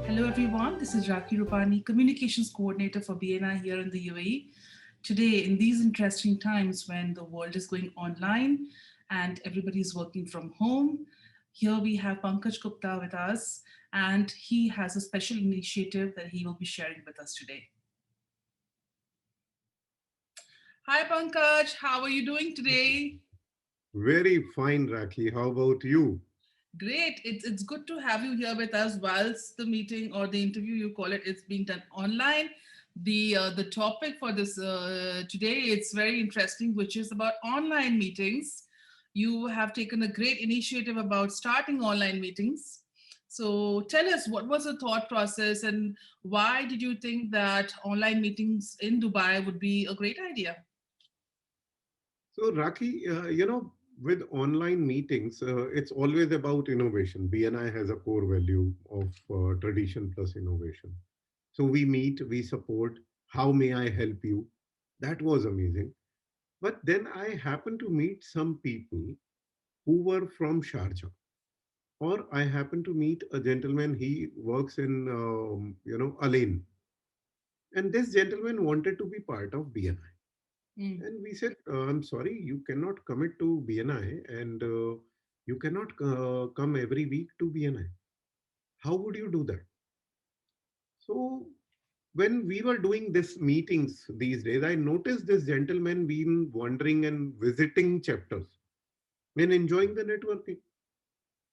Hello, everyone. This is Raki Rupani, Communications Coordinator for BNI here in the UAE. Today, in these interesting times when the world is going online and everybody is working from home, here we have Pankaj Gupta with us, and he has a special initiative that he will be sharing with us today. Hi, Pankaj. How are you doing today? Very fine, Raki. How about you? Great. It's good to have you here with us whilst the meeting or the interview you call it is being done online. The topic for this today it's very interesting, which is about online meetings. You have taken a great initiative about starting online meetings. So tell us what was the thought process and why did you think that online meetings in Dubai would be a great idea? So, Raki, with online meetings, it's always about innovation. BNI has a core value of tradition plus innovation. So, we meet, we support. How may I help you? That was amazing. But then I happened to meet some people who were from Sharjah. Or I happened to meet a gentleman, he works in, Alain. And this gentleman wanted to be part of BNI. Mm. And we said, I'm sorry, you cannot commit to BNI and you cannot come every week to BNI. How would you do that? So, when we were doing this meetings these days, I noticed this gentleman been wandering and visiting chapters and enjoying the networking.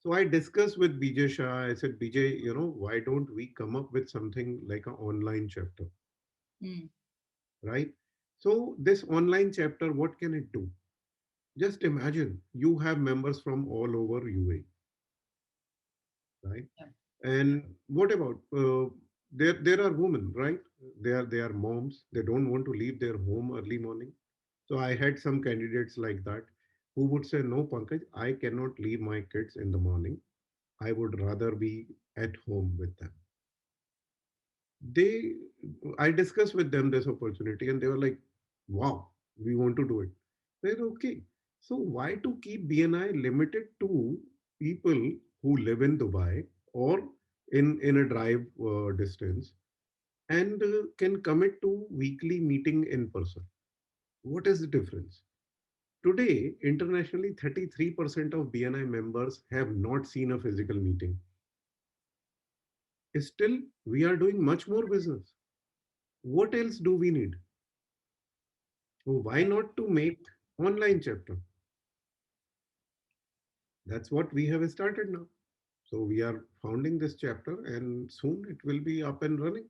So I discussed with BJ Shah. I said, BJ, why don't we come up with something like an online chapter, Mm. right? So this online chapter, what can it do? Just imagine you have members from all over UA, right? Yeah. And what about there are women, right? They are moms. They don't want to leave their home early morning. So I had some candidates like that who would say, no, Pankaj, I cannot leave my kids in the morning. I would rather be at home with them. They, I discussed with them this opportunity, and they were like, "Wow, we want to do it." I said, "Okay, so why to keep BNI limited to people who live in Dubai or in a drive distance and can commit to weekly meeting in person? What is the difference?" Today, internationally, 33% of BNI members have not seen a physical meeting. Still, we are doing much more business. What else do we need? So why not to make online chapter? That's what we have started now. So we are founding this chapter and soon it will be up and running.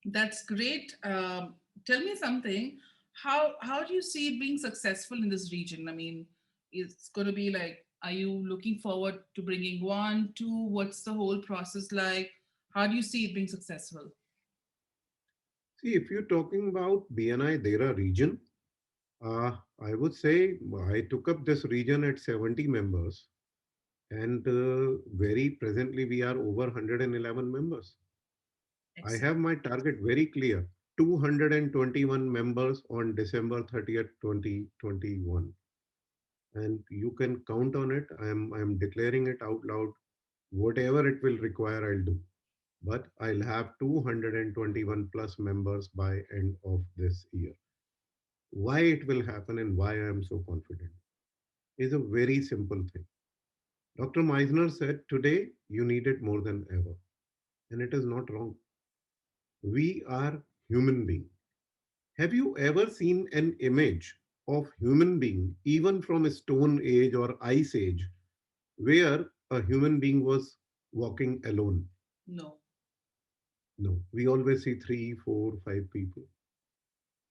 That's great. Tell me something. How do you see it being successful in this region? I mean, it's going to be like, are you looking forward to bringing one, two? What's the whole process like? How do you see it being successful? See, if you're talking about BNI Dera region, I would say I took up this region at 70 members and very presently we are over 111 members. I Excellent. have my target very clear, 221 members on December 30th, 2021. And you can count on it. I'm declaring it out loud. Whatever it will require, I'll do. But I'll have 221 plus members by end of this year. Why it will happen and why I am so confident is a very simple thing. Dr. Meisner said today you need it more than ever. And it is not wrong. We are human being. Have you ever seen an image of human being, even from a stone age or ice age, where a human being was walking alone? No. No, we always see three, four, five people.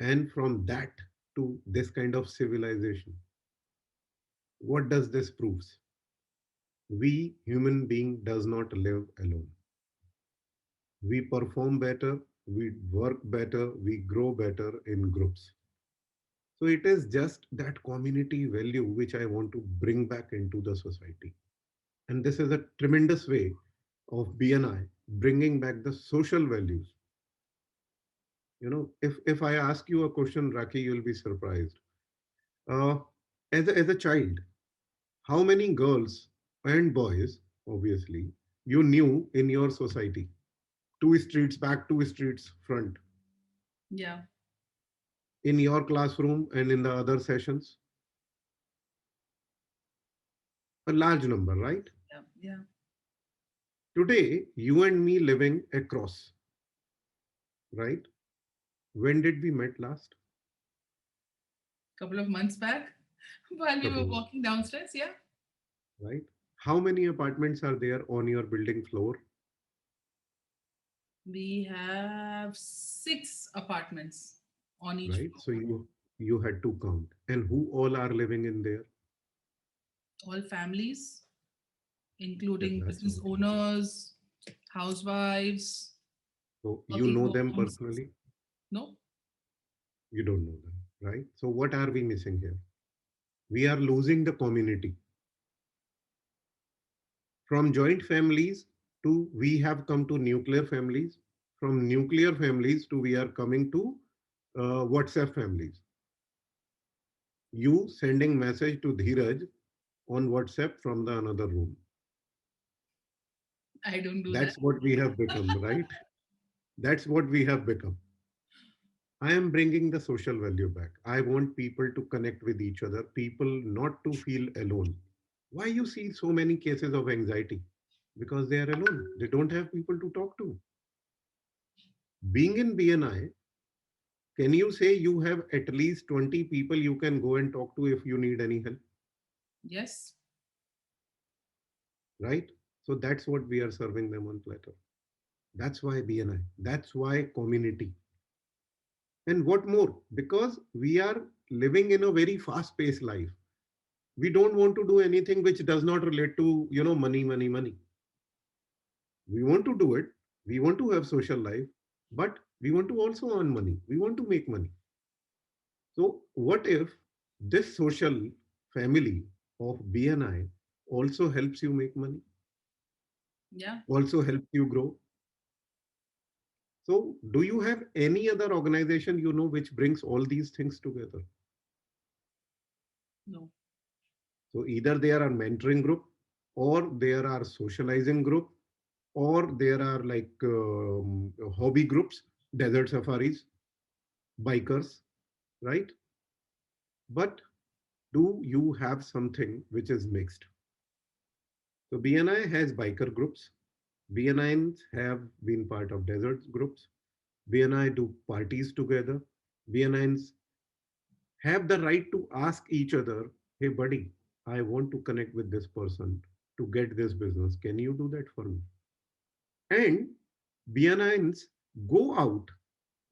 And from that to this kind of civilization, what does this proves? We human being does not live alone. We perform better, we work better, we grow better in groups. So it is just that community value which I want to bring back into the society. And this is a tremendous way of BNI bringing back the social values. If I ask you a question, Raki, you'll be surprised. Uh, as a child, how many girls and boys, obviously, you knew in your society. Two streets back, two streets front. Yeah. In your classroom and in the other sessions, a large number, right? Yeah. Yeah. Today, you and me living across, right? When did we met last? Couple of months back while we were Couple of, walking downstairs. Yeah. right? How many apartments are there on your building floor? We have 6 apartments on each Right? floor. So you had to count. And who all are living in there? All families, Yeah, including that's business what. owners, housewives, So you working know them moms. personally, No. you don't know them, right? So what are we missing here? We are losing the community. From joint families to we have come to nuclear families. From nuclear families to we are coming to WhatsApp families. You sending message to Dheeraj on WhatsApp from the another room. I don't do that. That's what we have become, right? That's what we have become. I am bringing the social value back. I want people to connect with each other, people not to feel alone. Why you see so many cases of anxiety? Because they are alone. They don't have people to talk to. Being in BNI, can you say you have at least 20 people you can go and talk to if you need any help, Yes. right? So that's what we are serving them on platter. That's why BNI. That's why community. And what more? Because we are living in a very fast-paced life. We don't want to do anything which does not relate to, money, money, money. We want to do it. We want to have social life, but we want to also earn money. We want to make money. So what if this social family of BNI also helps you make money, Yeah. also helps you grow? So do you have any other organization which brings all these things together? No. So either there are mentoring group, or there are socializing group, or there are like hobby groups, desert safaris, bikers, right? But do you have something which is mixed? So BNI has biker groups. BNIs have been part of desert groups. BNI do parties together. BNIs have the right to ask each other, hey, buddy, I want to connect with this person to get this business. Can you do that for me? And BNIs go out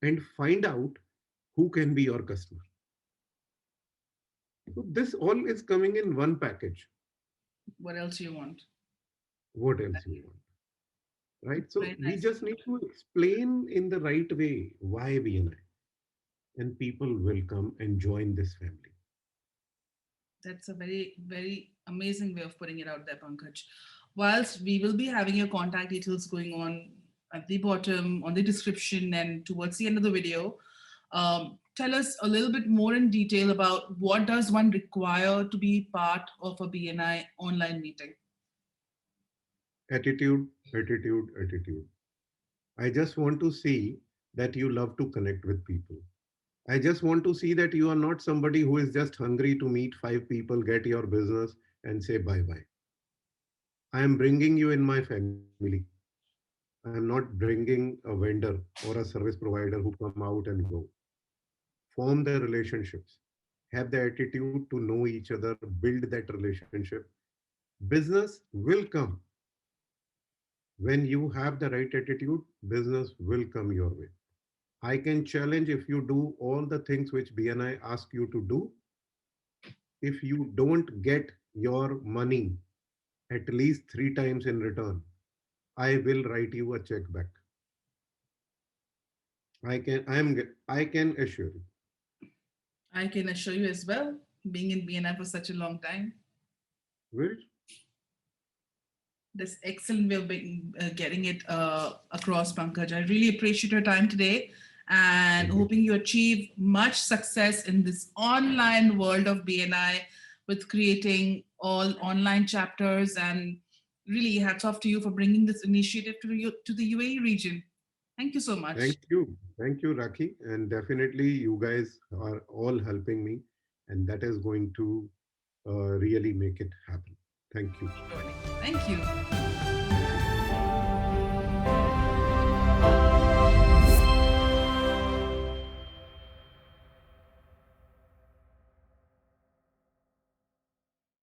and find out who can be your customer. So this all is coming in one package. What else you want? What else you want? Right? So Very we nicely just need put. to explain in the right way why BNI, and people will come and join this family. That's a very, very amazing way of putting it out there, Pankaj. Whilst we will be having your contact details going on at the bottom, on the description, and towards the end of the video, tell us a little bit more in detail about what does one require to be part of a BNI online meeting. Attitude, attitude, attitude. I just want to see that you love to connect with people. I just want to see that you are not somebody who is just hungry to meet five people, get your business, and say bye bye. I am bringing you in my family. I am not bringing a vendor or a service provider who come out and go. Form the relationships. Have the attitude to know each other, build that relationship. Business will come. When you have the right attitude, business will come your way. I can challenge, if you do all the things which BNI ask you to do, if you don't get your money at least 3 times in return, I will write you a check back. I can assure you. I can assure you as well, being in BNI for such a long time, Will this excellent way of getting it across, Pankaj. I really appreciate your time today and thank you. hoping you achieve much success in this online world of BNI with creating all online chapters and really hats off to you for bringing this initiative to the UAE region. Thank you so much. Thank you. Thank you, Raki. And definitely, you guys are all helping me, and that is going to really make it happen. Thank you. Surely. Thank you.